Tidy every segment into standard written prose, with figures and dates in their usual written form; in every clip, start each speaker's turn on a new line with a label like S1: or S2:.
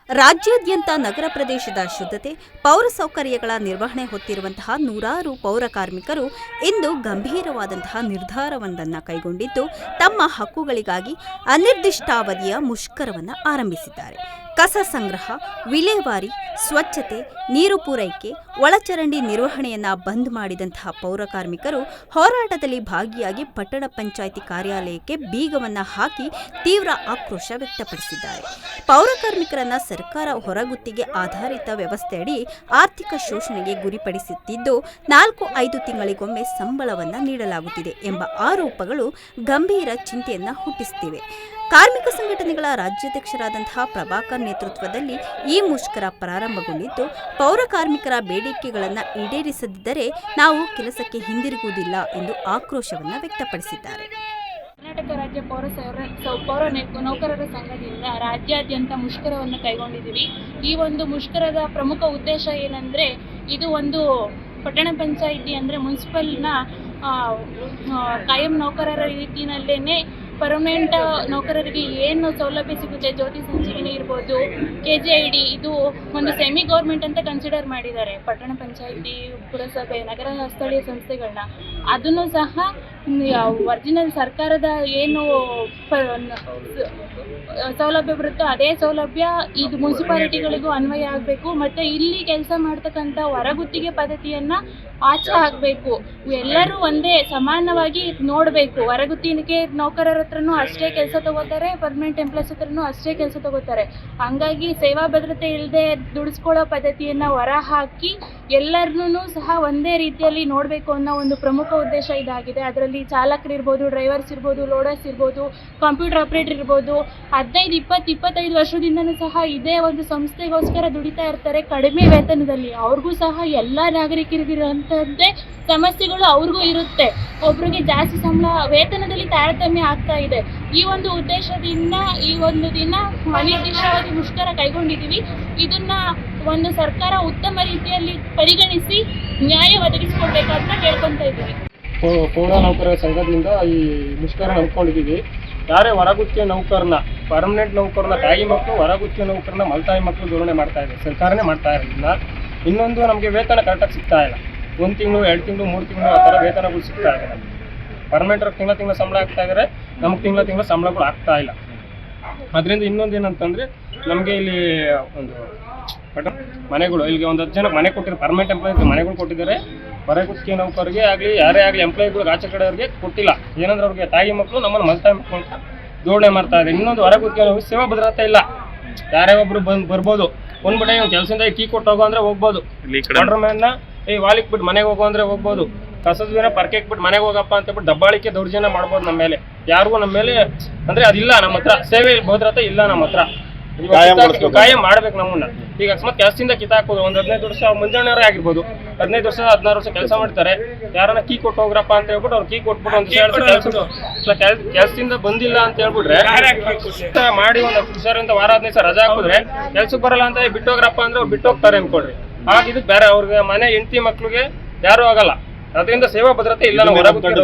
S1: ರಾಜ್ಯಾದ್ಯಂತ ನಗರ ಪ್ರದೇಶದ ಶುದ್ಧತೆ, ಪೌರ ಸೌಕರ್ಯಗಳ ನಿರ್ವಹಣೆ ಹೊತ್ತಿರುವಂತಹ ನೂರಾರು ಪೌರ ಕಾರ್ಮಿಕರು ಇಂದು ಗಂಭೀರವಾದಂತಹ ನಿರ್ಧಾರವೊಂದನ್ನು ಕೈಗೊಂಡಿದ್ದು, ತಮ್ಮ ಹಕ್ಕುಗಳಿಗಾಗಿ ಅನಿರ್ದಿಷ್ಟಾವಧಿಯ ಮುಷ್ಕರವನ್ನು ಆರಂಭಿಸಿದ್ದಾರೆ. ಕಸ ಸಂಗ್ರಹ, ವಿಲೇವಾರಿ, ಸ್ವಚ್ಛತೆ, ನೀರು ಪೂರೈಕೆ, ಒಳಚರಂಡಿ ನಿರ್ವಹಣೆಯನ್ನು ಬಂದ್ ಮಾಡಿದಂತಹ ಪೌರ ಕಾರ್ಮಿಕರು ಹೋರಾಟದಲ್ಲಿ ಭಾಗಿಯಾಗಿ ಪಟ್ಟಣ ಪಂಚಾಯಿತಿ ಕಾರ್ಯಾಲಯಕ್ಕೆ ಬೀಗವನ್ನು ಹಾಕಿ ತೀವ್ರ ಆಕ್ರೋಶ ವ್ಯಕ್ತಪಡಿಸಿದ್ದಾರೆ. ಪೌರ ಕಾರ್ಮಿಕರನ್ನ ಸರ್ಕಾರ ಹೊರಗುತ್ತಿಗೆ ಆಧಾರಿತ ವ್ಯವಸ್ಥೆಯಡಿ ಆರ್ಥಿಕ ಶೋಷಣೆಗೆ ಗುರಿಪಡಿಸುತ್ತಿದ್ದು, 4-5 ತಿಂಗಳಿಗೊಮ್ಮೆ ಸಂಬಳವನ್ನು ನೀಡಲಾಗುತ್ತಿದೆ ಎಂಬ ಆರೋಪಗಳು ಗಂಭೀರ ಚಿಂತೆಯನ್ನು ಹುಟ್ಟಿಸುತ್ತಿವೆ. ಕಾರ್ಮಿಕ ಸಂಘಟನೆಗಳ ರಾಜ್ಯಾಧ್ಯಕ್ಷರಾದಂತಹ ಪ್ರಭಾಕರ್ ನೇತೃತ್ವದಲ್ಲಿ ಈ ಮುಷ್ಕರ ಪ್ರಾರಂಭಗೊಂಡಿದ್ದು, ಪೌರ ಕಾರ್ಮಿಕರ ಬೇಡಿಕೆಗಳನ್ನು ಈಡೇರಿಸದಿದ್ದರೆ ನಾವು ಕೆಲಸಕ್ಕೆ ಹಿಂದಿರುಗುವುದಿಲ್ಲ ಎಂದು ಆಕ್ರೋಶವನ್ನು ವ್ಯಕ್ತಪಡಿಸಿದ್ದಾರೆ.
S2: ಕರ್ನಾಟಕ ರಾಜ್ಯ ಪೌರ ನೌಕರರ ಸಂಘದಿಂದ ರಾಜ್ಯಾದ್ಯಂತ ಮುಷ್ಕರವನ್ನು ಕೈಗೊಂಡಿದ್ದೀವಿ. ಈ ಒಂದು ಮುಷ್ಕರದ ಪ್ರಮುಖ ಉದ್ದೇಶ ಏನಂದರೆ, ಇದು ಒಂದು ಪಟ್ಟಣ ಪಂಚಾಯಿತಿ ಅಂದರೆ ಮುನ್ಸಿಪಲ್ನ ಕಾಯಂ ನೌಕರರ ರೀತಿಯಲ್ಲೇ ಪರ್ಮನೆಂಟ್ ನೌಕರರಿಗೆ ಏನು ಸೌಲಭ್ಯ ಸಿಗುತ್ತೆ, ಜ್ಯೋತಿ ಸಂಜೀವಿನಿ ಇರ್ಬೋದು, KJID, ಇದು ಒಂದು ಸೆಮಿ ಗೌರ್ಮೆಂಟ್ ಅಂತ ಕನ್ಸಿಡರ್ ಮಾಡಿದ್ದಾರೆ ಪಟ್ಟಣ ಪಂಚಾಯಿತಿ, ಪುರಸಭೆ, ನಗರ ಸ್ಥಳೀಯ ಸಂಸ್ಥೆಗಳನ್ನ. ಅದನ್ನು ಸಹ ಒರಿಜಿನಲ್ ಸರ್ಕಾರದ ಏನು ಸೌಲಭ್ಯ ಬರುತ್ತೋ ಅದೇ ಸೌಲಭ್ಯ ಇದು ಮುನ್ಸಿಪಾಲಿಟಿಗಳಿಗೂ ಅನ್ವಯ ಆಗಬೇಕು. ಮತ್ತು ಇಲ್ಲಿ ಕೆಲಸ ಮಾಡ್ತಕ್ಕಂಥ ಹೊರಗುತ್ತಿಗೆ ಪದ್ಧತಿಯನ್ನು ಆಚೆ ಹಾಕಬೇಕು. ಎಲ್ಲರೂ ಒಂದೇ ಸಮಾನವಾಗಿ ನೋಡಬೇಕು. ಹೊರಗುತ್ತಿಗೆ ನೌಕರರ ಹತ್ರನೂ ಅಷ್ಟೇ ಕೆಲಸ ತಗೋತಾರೆ, ಪರ್ಮನೆಂಟ್ ಎಂಪ್ಲಾಯ್ಸ್ ಹತ್ರನೂ ಅಷ್ಟೇ ಕೆಲಸ ತಗೋತಾರೆ. ಹಂಗಾಗಿ ಸೇವಾ ಭದ್ರತೆ ಇಲ್ಲದೆ ದುಡಿಸ್ಕೊಳ್ಳೋ ಪದ್ಧತಿಯನ್ನು ಹೊರ ಹಾಕಿ ಎಲ್ಲರನ್ನೂ ಸಹ ಒಂದೇ ರೀತಿಯಲ್ಲಿ ನೋಡಬೇಕು ಅನ್ನೋ ಒಂದು ಪ್ರಮುಖ ಉದ್ದೇಶ ಇದಾಗಿದೆ. ಅದರಲ್ಲಿ ಚಾಲಕರಿರ್ಬೋದು, ಡ್ರೈವರ್ಸ್ ಇರ್ಬೋದು, ಲೋಡರ್ಸ್ ಇರ್ಬೋದು, ಕಂಪ್ಯೂಟರ್ ಆಪ್ರೇಟರ್ ಇರ್ಬೋದು, 15-20-25 ವರ್ಷದಿಂದನೂ ಸಹ ಇದೇ ಒಂದು ಸಂಸ್ಥೆಗೋಸ್ಕರ ದುಡಿತಾ ಇರ್ತಾರೆ ಕಡಿಮೆ ವೇತನದಲ್ಲಿ. ಅವ್ರಿಗೂ ಸಹ ಎಲ್ಲ ನಾಗರಿಕರಿಗಿರುವಂಥದ್ದೇ ಸಮಸ್ಯೆಗಳು ಅವ್ರಿಗೂ ಇರುತ್ತೆ. ಒಬ್ರಿಗೆ ಜಾಸ್ತಿ ಸಂಬಳ, ವೇತನದಲ್ಲಿ ತಾರತಮ್ಯ ಆಗ್ತಾ ಇದೆ. ಈ ಒಂದು ಉದ್ದೇಶದಿಂದ ಈ ಒಂದು ದಿನ ಅನಿರ್ದಿಷ್ಟವಾಗಿ ಮುಷ್ಕರ ಕೈಗೊಂಡಿದ್ದೀವಿ. ಇದನ್ನ ಒಂದು ಸರ್ಕಾರ ಉತ್ತಮ ರೀತಿಯಲ್ಲಿ ಪರಿಗಣಿಸಿ ನ್ಯಾಯ ಒದಗಿಸಿಕೊಡ್ಬೇಕಂತ ಕೇಳ್ಕೊತಾ ಇದ್ದೀವಿ.
S3: ಪೌರ ನೌಕರರ ಸಂಘದಿಂದ ಈ ಮುಷ್ಕರ ಹಮ್ಮಿಕೊಂಡಿದ್ದೀವಿ. ಯಾರೇ ಹೊರಗುತ್ತಿಗೆ ನೌಕರನ, ಪರ್ಮನೆಂಟ್ ನೌಕರನ ತಾಯಿ ಮಕ್ಕಳು, ಹೊರಗುತ್ತಿಗೆ ನೌಕರನ ಮಲ್ತಾಯಿ ಮಕ್ಕಳು ಧೋರಣೆ ಮಾಡ್ತಾ ಇದೆ. ಸರ್ಕಾರನೇ ಮಾಡ್ತಾ ಇರಲಿಲ್ಲ. ಇನ್ನೊಂದು, ನಮಗೆ ವೇತನ ಕರೆಕ್ಟಾಗಿ ಸಿಗ್ತಾ ಇಲ್ಲ. 1 ತಿಂಗಳು, 2 ತಿಂಗಳು, 3 ತಿಂಗಳು ಆ ಥರ ವೇತನಗಳು ಸಿಗ್ತಾ ಇದೆ. ನಮಗೆ ಪರ್ಮನೆಂಟ್ ತಿಂಗಳ ಸಂಬಳ ಆಗ್ತಾ ಇದ್ದಾರೆ, ನಮಗೆ ತಿಂಗಳ ಸಂಬಳಗಳು ಆಗ್ತಾ ಇಲ್ಲ. ಅದರಿಂದ ಇನ್ನೊಂದು ಏನಂತಂದರೆ, ನಮಗೆ ಇಲ್ಲಿ ಒಂದು ಮನೆಗಳು, ಇಲ್ಲಿಗೆ ಒಂದು 10 ಜನಕ್ಕೆ ಮನೆ ಕೊಟ್ಟಿದ್ದಾರೆ. ಪರ್ಮನೆಂಟ್ ಎಂಪ್ಲಾಯ್ಗೆ ಮನೆಗಳು ಕೊಟ್ಟಿದ್ದಾರೆ. ಹೊರಗುತ್ತಿಗೆ ನೌಕರಿಗೆ ಆಗಲಿ, ಯಾರೇ ಆಗಲಿ ಎಂಪ್ಲಾಯ್ಗಳು ಆಚೆ ಕಡೆಯವ್ರಿಗೆ ಕೊಟ್ಟಿಲ್ಲ. ಏನಂದ್ರೆ ಅವ್ರಿಗೆ ತಾಯಿ ಮಕ್ಕಳು ನಮ್ಮನ್ನು ಮಲ್ತಾಯಿ ಮಕ್ಕಳು ಅಂತ ಜೋಡಣೆ ಮಾಡ್ತಾ ಇದೆ. ಇನ್ನೊಂದು, ಹೊರಗುತ್ತಿಗೆ ಸೇವಾ ಭದ್ರತೆ ಇಲ್ಲ. ಯಾರೇ ಒಬ್ರು ಬರ್ಬೋದು, ಒಂದು ಬಿಡ ಕೆಲಸದಿಂದ ಕೀ ಕೊಟ್ಟು ಹೋಗೋ ಅಂದರೆ ಹೋಗ್ಬೋದು. ವಾಟರ್ ಮ್ಯಾನ್ನ ವಾಲಿಕ್ ಬಿಟ್ಟು ಮನೆಗೆ ಹೋಗೋ ಅಂದರೆ ಹೋಗ್ಬೋದು. ಕಸದ ದಿನ ಪರ್ಕೆಕ್ ಬಿಟ್ಟು ಮನೆಗೆ ಹೋಗಪ್ಪ ಅಂತ ಬಿಟ್ಟು ದಬ್ಬಾಳಿಕೆ ದೌರ್ಜನ್ಯ ಮಾಡ್ಬೋದು ನಮ್ಮ ಮೇಲೆ. ಯಾರಿಗೂ ನಮ್ಮ ಮೇಲೆ ಅಂದರೆ ಅದಿಲ್ಲ. ನಮ್ಮ ಹತ್ರ ಸೇವೆ ಭದ್ರತೆ ಇಲ್ಲ. ನಮ್ಮ ಹತ್ರ ಕಾಯಂ ಮಾಡ್ಬೇಕು ನಮ್ಮನ್ನ. ಈಗ ಅಕಸ್ಮಾತ್ ಕೆಲಸದಿಂದ ಕಿತ್ತಾಕೋದು, ಒಂದು 15 ವರ್ಷ ಮುಂಜಾನೆಯವರೇ ಆಗಿರ್ಬೋದು, 15 ವರ್ಷ 16 ವರ್ಷ ಕೆಲಸ ಮಾಡ್ತಾರೆ. ಯಾರನ್ನ ಕೀ ಕೊಟ್ಟು ಹೋಗ್ರಪ್ಪ ಅಂತ ಹೇಳ್ಬಿಟ್ಟು ಅವ್ರು ಕೀ ಕೊಟ್ಬಿಟ್ಟು ಒಂದು ಕೆಲಸದಿಂದ ಬಂದಿಲ್ಲ ಅಂತ ಹೇಳ್ಬಿಟ್ರೆ ಮಾಡಿ ಒಂದು 10 ವರ್ಷದಿಂದ ವಾರ 15 ದಿವಸ ರಜಾ ಹಾಕಿದ್ರೆ ಕೆಲ್ಸಕ್ಕೆ ಬರಲ್ಲ ಅಂತ ಬಿಟ್ಟೋಗ್ರಪ್ಪ ಅಂದ್ರೆ ಅವ್ರು ಬಿಟ್ಟು ಹೋಗ್ತಾರೆ ಅನ್ಕೊಡ್ರಿ. ಆಗಿದ್ದು ಬೇರೆ ಅವ್ರಿಗೆ ಮನೆ ಹೆಂಡತಿ ಮಕ್ಳಿಗೆ ಯಾರು ಆಗಲ್ಲ. ಅದರಿಂದ ಸೇವಾ ಭದ್ರತೆ ಇಲ್ಲ.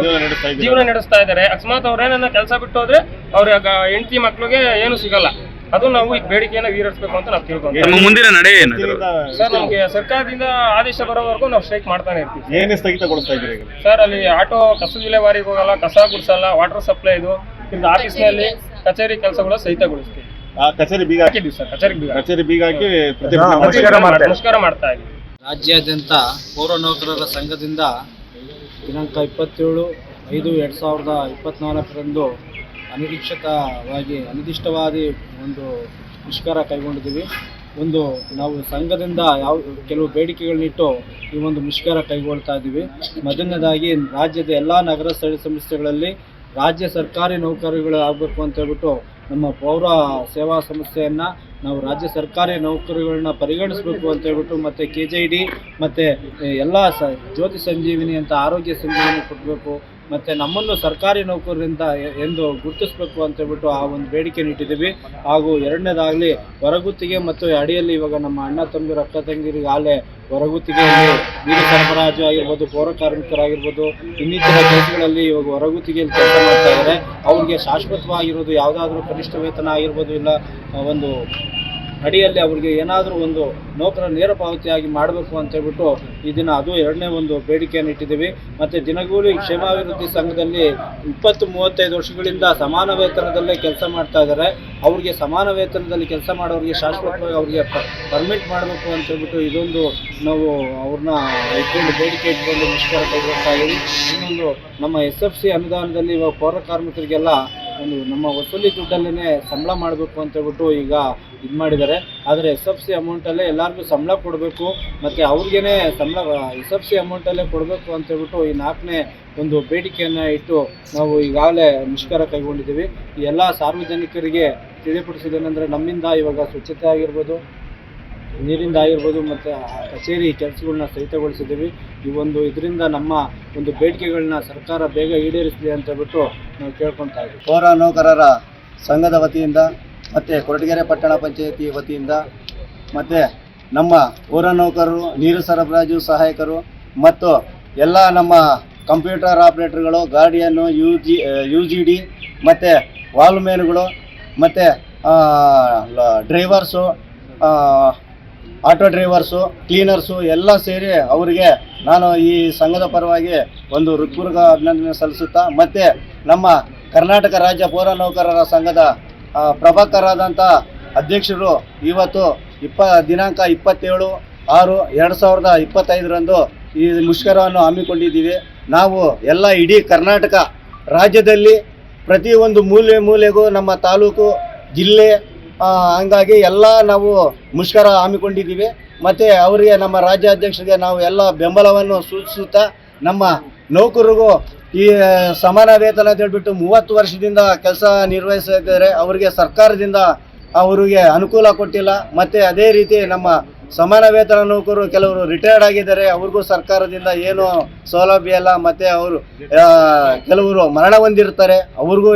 S3: ಜೀವನ ನಡೆಸ್ತಾ ಇದ್ದಾರೆ. ಅಕಸ್ಮಾತ್ ಅವ್ರೇನ ಕೆಲಸ ಬಿಟ್ಟು ಹೋದ್ರೆ ಅವ್ರ ಹೆಂಡತಿ ಮಕ್ಳಿಗೆ ಏನು ಸಿಗಲ್ಲ. ಅದು ನಾವು ಈ ಬೇಡಿಕೆಯನ್ನು ಈಡೇರಿಸಬೇಕು ಅಂತ ನಾವು ತಿಳ್ಕೊಂತೀವಿ.
S4: ಮುಂದಿನ ನಡೆ ಏನು
S3: ಸರ್? ನಮಗೆ ಸರ್ಕಾರದಿಂದ ಆದೇಶ ಬರೋವರೆಗೂ ನಾವು ಸ್ಟ್ರೈಕ್ ಮಾಡ್ತಾನೆ ಇರ್ತೀವಿ.
S5: ಏನೇ ಸ್ಥಗಿತಗೊಳಿಸ್ತಾ ಇದ್ದೀರಿ
S3: ಸರ್? ಅಲ್ಲಿ ಆಟೋ ಕಸ ವಿಲೇವಾರಿಗೆ ಹೋಗಲ್ಲ, ಕಸ ಗುಡಿಸಲ್ಲ, ವಾಟರ್ ಸಪ್ಲೈ ಇದು ಆಫೀಸ್ನಲ್ಲಿ ಕಚೇರಿ ಕೆಲಸಗಳು ಸಹಿತಗೊಳಿಸ್ತೀವಿ.
S5: ಕಚೇರಿ ಬೀಗ ಹಾಕಿದ್ದೀವಿ
S3: ಸರ್. ಕಚೇರಿ
S5: ಬೀಗ ಹಾಕಿ
S3: ಮುಷ್ಕರ ಮಾಡ್ತಾ ಇದ್ದೀವಿ.
S6: ರಾಜ್ಯಾದ್ಯಂತ ಪೌರ ನೌಕರರ ಸಂಘದಿಂದ ದಿನಾಂಕ 27/5/2024 ಅನಿರ್ದಿಷ್ಟವಾದಿ ಒಂದು ಮುಷ್ಕರ ಕೈಗೊಂಡಿದ್ದೀವಿ. ನಾವು ಸಂಘದಿಂದ ಕೆಲವು ಬೇಡಿಕೆಗಳನ್ನಿಟ್ಟು ಈ ಒಂದು ಮುಷ್ಕರ ಕೈಗೊಳ್ತಾ ಇದ್ದೀವಿ. ಮೊದಲನೇದಾಗಿ, ರಾಜ್ಯದ ಎಲ್ಲ ನಗರ ಸ್ಥಳೀಯ ಸಂಸ್ಥೆಗಳಲ್ಲಿ ರಾಜ್ಯ ಸರ್ಕಾರಿ ನೌಕರಿಗಳು ಆಗಬೇಕು ಅಂತ ಹೇಳ್ಬಿಟ್ಟು ನಮ್ಮ ಪೌರ ಸೇವಾ ಸಂಸ್ಥೆಯನ್ನು ನಾವು ರಾಜ್ಯ ಸರ್ಕಾರಿ ನೌಕರಿಗಳನ್ನ ಪರಿಗಣಿಸಬೇಕು ಅಂತ ಹೇಳ್ಬಿಟ್ಟು, ಮತ್ತು KJID ಮತ್ತು ಎಲ್ಲ ಜ್ಯೋತಿ ಸಂಜೀವಿನಿ ಅಂತ ಆರೋಗ್ಯ ಸಂಜೀವಿನಿ ಕೊಡಬೇಕು, ಮತ್ತು ನಮ್ಮನ್ನು ಸರ್ಕಾರಿ ನೌಕರರಿಂದ ಎಂದು ಗುರುತಿಸಬೇಕು ಅಂತ ಹೇಳ್ಬಿಟ್ಟು ಆ ಒಂದು ಬೇಡಿಕೆ ಇಟ್ಟಿದ್ದೀವಿ. ಹಾಗೂ ಎರಡನೇದಾಗಲಿ, ಹೊರಗುತ್ತಿಗೆ ಮತ್ತು ಅಡಿಯಲ್ಲಿ ಇವಾಗ ನಮ್ಮ ಅಣ್ಣ ತಮ್ಮರು, ಅಕ್ಕ ತಂಗಿರಿಗೆ ಆಲೆ ಹೊರಗುತ್ತಿಗೆಯಲ್ಲಿ ನೀರು ಸರಬರಾಜು ಆಗಿರ್ಬೋದು, ಪೌರ ಕಾರ್ಮಿಕರಾಗಿರ್ಬೋದು, ಇನ್ನಿತರ ಕೆಲಸಗಳಲ್ಲಿ ಇವಾಗ ಹೊರಗುತ್ತಿಗೆಯಲ್ಲಿ ಕೆಲಸ ಮಾಡ್ತಾ ಇದ್ದಾರೆ. ಅವ್ರಿಗೆ ಶಾಶ್ವತವಾಗಿರೋದು ಯಾವುದಾದ್ರೂ ಕನಿಷ್ಠ ವೇತನ ಆಗಿರ್ಬೋದು, ಇಲ್ಲ ಒಂದು ಅಡಿಯಲ್ಲಿ ಅವರಿಗೆ ಏನಾದರೂ ಒಂದು ನೌಕರ ನೇರ ಪಾವತಿಯಾಗಿ ಮಾಡಬೇಕು ಅಂತ ಹೇಳ್ಬಿಟ್ಟು ಈ ದಿನ ಅದು ಎರಡನೇ ಒಂದು ಬೇಡಿಕೆಯನ್ನು ಇಟ್ಟಿದ್ದೀವಿ. ಮತ್ತು ದಿನಗೂಲಿ ಕ್ಷೇಮಾಭಿವೃದ್ಧಿ ಸಂಘದಲ್ಲಿ 20-35 ವರ್ಷಗಳಿಂದ ಸಮಾನ ವೇತನದಲ್ಲೇ ಕೆಲಸ ಮಾಡ್ತಾ ಇದ್ದಾರೆ. ಅವ್ರಿಗೆ ಸಮಾನ ವೇತನದಲ್ಲಿ ಕೆಲಸ ಮಾಡೋರಿಗೆ ಶಾಶ್ವತವಾಗಿ ಅವ್ರಿಗೆ ಪರ್ಮಿಟ್ ಮಾಡಬೇಕು ಅಂತ ಹೇಳ್ಬಿಟ್ಟು ಇದೊಂದು ನಾವು ಅವ್ರನ್ನ ಇಟ್ಕೊಂಡು ಬೇಡಿಕೆ ಇಟ್ಕೊಂಡು ಮುಷ್ಕರ ಕೈಗೊಳ್ತಾ ಇದ್ದೀವಿ. ಇನ್ನೊಂದು ನಮ್ಮ SFC ಅನುದಾನದಲ್ಲಿ ಇವಾಗ ಪೌರ ಕಾರ್ಮಿಕರಿಗೆಲ್ಲ ಒಂದು ನಮ್ಮ ವಸೂಲಿ ದುಡ್ಡಲ್ಲೇ ಸಂಬಳ ಮಾಡಬೇಕು ಅಂತ ಹೇಳ್ಬಿಟ್ಟು ಈಗ ಇದು ಮಾಡಿದ್ದಾರೆ. ಆದರೆ SFC ಅಮೌಂಟಲ್ಲೇ ಎಲ್ಲರಿಗೂ ಸಂಬಳ ಕೊಡಬೇಕು ಮತ್ತು ಅವ್ರಿಗೇ ಸಂಬಳ SFC ಅಮೌಂಟಲ್ಲೇ ಕೊಡಬೇಕು ಅಂತ ಹೇಳ್ಬಿಟ್ಟು ಈ 4ನೇ ಒಂದು ಬೇಡಿಕೆಯನ್ನು ಇಟ್ಟು ನಾವು ಈಗಾಗಲೇ ಮುಷ್ಕರ ಕೈಗೊಂಡಿದ್ದೀವಿ. ಈ ಎಲ್ಲ ಸಾರ್ವಜನಿಕರಿಗೆ ತಿಳಿಪಡಿಸಿದ್ದೇನೆಂದರೆ ನಮ್ಮಿಂದ ಇವಾಗ ಸ್ವಚ್ಛತೆ ಆಗಿರ್ಬೋದು, ನೀರಿಂದ ಆಗಿರ್ಬೋದು ಮತ್ತು ಕಚೇರಿ ಕೆಲಸಗಳನ್ನ ಸ್ಥಗಿತಗೊಳಿಸಿದ್ದೀವಿ. ಈ ಒಂದು ಇದರಿಂದ ನಮ್ಮ ಒಂದು ಬೇಡಿಕೆಗಳನ್ನ ಸರ್ಕಾರ ಬೇಗ ಈಡೇರಿಸಲಿ ಅಂತ ಹೇಳ್ಬಿಟ್ಟು ನಾವು ಕೇಳ್ಕೊತಾ ಇದ್ದೀವಿ.
S4: ಪೌರ ನೌಕರರ ಸಂಘದ ವತಿಯಿಂದ ಮತ್ತು ಕೊರಟಗೆರೆ ಪಟ್ಟಣ ಪಂಚಾಯತಿ ವತಿಯಿಂದ ಮತ್ತು ನಮ್ಮ ಪೌರ ನೌಕರರು, ನೀರು ಸರಬರಾಜು ಸಹಾಯಕರು ಮತ್ತು ಎಲ್ಲ ನಮ್ಮ ಕಂಪ್ಯೂಟರ್ ಆಪ್ರೇಟರ್ಗಳು, ಗಾರ್ಡಿಯನ್ನು, UGD ಮತ್ತು ವಾಲ್ಮ್ಯಾನ್ಗಳು ಮತ್ತು ಡ್ರೈವರ್ಸು, ಆಟೋ ಡ್ರೈವರ್ಸು, ಕ್ಲೀನರ್ಸು ಎಲ್ಲ ಸೇರಿ ಅವರಿಗೆ ನಾನು ಈ ಸಂಘದ ಪರವಾಗಿ ಒಂದು ಹೃತ್ಪೂರ್ವಕ ಅಭಿನಂದನೆ ಸಲ್ಲಿಸುತ್ತಾ, ಮತ್ತು ನಮ್ಮ ಕರ್ನಾಟಕ ರಾಜ್ಯ ಪೌರ ನೌಕರರ ಸಂಘದ ಪ್ರಭಾಕರಾದಂಥ ಅಧ್ಯಕ್ಷರು ಇವತ್ತು ದಿನಾಂಕ 27/6/2025 ಈ ಮುಷ್ಕರವನ್ನು ಹಮ್ಮಿಕೊಂಡಿದ್ದೀವಿ. ನಾವು ಎಲ್ಲ ಇಡೀ ಕರ್ನಾಟಕ ರಾಜ್ಯದಲ್ಲಿ ಪ್ರತಿಯೊಂದು ಮೂಲೆಗೂ ನಮ್ಮ ತಾಲೂಕು, ಜಿಲ್ಲೆ ಹಂಗಾಗಿ ಎಲ್ಲ ನಾವು ಮುಷ್ಕರ ಹಮ್ಮಿಕೊಂಡಿದ್ದೀವಿ. ಮತ್ತು ಅವರಿಗೆ ನಮ್ಮ ರಾಜ್ಯಾಧ್ಯಕ್ಷರಿಗೆ ನಾವು ಎಲ್ಲ ಬೆಂಬಲವನ್ನು ಸೂಚಿಸುತ್ತಾ, ನಮ್ಮ ನೌಕರರಿಗೂ ಈ ಸಮಾನ ವೇತನ ಅಂತ ಹೇಳ್ಬಿಟ್ಟು 30 ವರ್ಷದಿಂದ ಕೆಲಸ ನಿರ್ವಹಿಸಿದ್ದಾರೆ. ಅವರಿಗೆ ಸರ್ಕಾರದಿಂದ ಅವರಿಗೆ ಅನುಕೂಲ ಕೊಟ್ಟಿಲ್ಲ. ಮತ್ತು ಅದೇ ರೀತಿ ನಮ್ಮ ಸಮಾನ ವೇತನ ನೌಕರರು ಕೆಲವರು ರಿಟೈರ್ಡ್ ಆಗಿದ್ದಾರೆ, ಅವ್ರಿಗೂ ಸರ್ಕಾರದಿಂದ ಏನು ಸೌಲಭ್ಯ ಇಲ್ಲ. ಮತ್ತು ಅವರು ಕೆಲವರು ಮರಣ ಹೊಂದಿರ್ತಾರೆ, ಅವ್ರಿಗೂ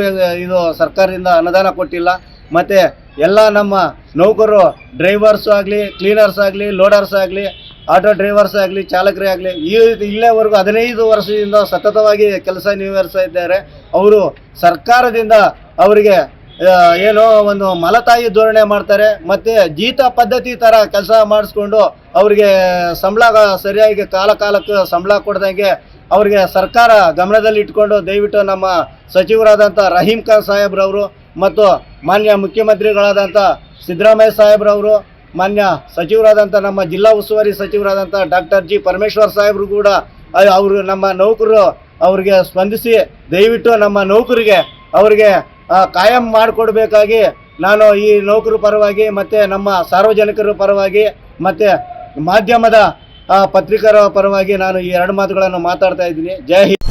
S4: ಇದು ಸರ್ಕಾರದಿಂದ ಅನುದಾನ ಕೊಟ್ಟಿಲ್ಲ. ಮತ್ತು ಎಲ್ಲ ನಮ್ಮ ನೌಕರರು ಡ್ರೈವರ್ಸು ಆಗಲಿ, ಕ್ಲೀನರ್ಸ್ ಆಗಲಿ, ಲೋಡರ್ಸ್ ಆಗಲಿ, ಆಟೋ ಡ್ರೈವರ್ಸ್ ಆಗಲಿ, ಚಾಲಕರೇ ಆಗಲಿ ಇಲ್ಲೇವರೆಗೂ 15 ವರ್ಷದಿಂದ ಸತತವಾಗಿ ಕೆಲಸ ನಿರ್ವಹಿಸ್ತಾ ಇದ್ದಾರೆ. ಅವರು ಸರ್ಕಾರದಿಂದ ಅವರಿಗೆ ಏನೋ ಒಂದು ಮಲತಾಯಿ ಧೋರಣೆ ಮಾಡ್ತಾರೆ. ಮತ್ತು ಜೀತ ಪದ್ಧತಿ ಥರ ಕೆಲಸ ಮಾಡಿಸ್ಕೊಂಡು ಅವರಿಗೆ ಸಂಬಳ ಸರಿಯಾಗಿ ಕಾಲಕ್ಕೆ ಸಂಬಳ ಕೊಡ್ದಂಗೆ ಅವರಿಗೆ ಸರ್ಕಾರ ಗಮನದಲ್ಲಿ ಇಟ್ಕೊಂಡು ದಯವಿಟ್ಟು ನಮ್ಮ ಸಚಿವರಾದಂಥ ರಹೀಂ ಖಾನ್ ಸಾಹೇಬ್ರವರು ಮತ್ತು ಮಾನ್ಯ ಮುಖ್ಯಮಂತ್ರಿಗಳಾದಂಥ ಸಿದ್ದರಾಮಯ್ಯ ಸಾಹೇಬ್ರವರು, ಮಾನ್ಯ ಸಚಿವರಾದಂಥ ನಮ್ಮ ಜಿಲ್ಲಾ ಉಸ್ತುವಾರಿ ಸಚಿವರಾದಂಥ ಡಾಕ್ಟರ್ G. ಪರಮೇಶ್ವರ್ ಸಾಹೇಬರು ಕೂಡ ಅವರು ನಮ್ಮ ನೌಕರರು ಅವ್ರಿಗೆ ಸ್ಪಂದಿಸಿ ದಯವಿಟ್ಟು ನಮ್ಮ ನೌಕರಿಗೆ ಅವರಿಗೆ ಕಾಯಂ ಮಾಡಿಕೊಡ್ಬೇಕಾಗಿ ನಾನು ಈ ನೌಕರ ಪರವಾಗಿ ಮತ್ತು ನಮ್ಮ ಸಾರ್ವಜನಿಕರ ಪರವಾಗಿ ಮತ್ತು ಮಾಧ್ಯಮದ ಪತ್ರಿಕರ ಪರವಾಗಿ ನಾನು ಈ 2 ಮಾತುಗಳನ್ನು ಮಾತಾಡ್ತಾ ಇದ್ದೀನಿ. ಜೈ ಹಿಂದ್.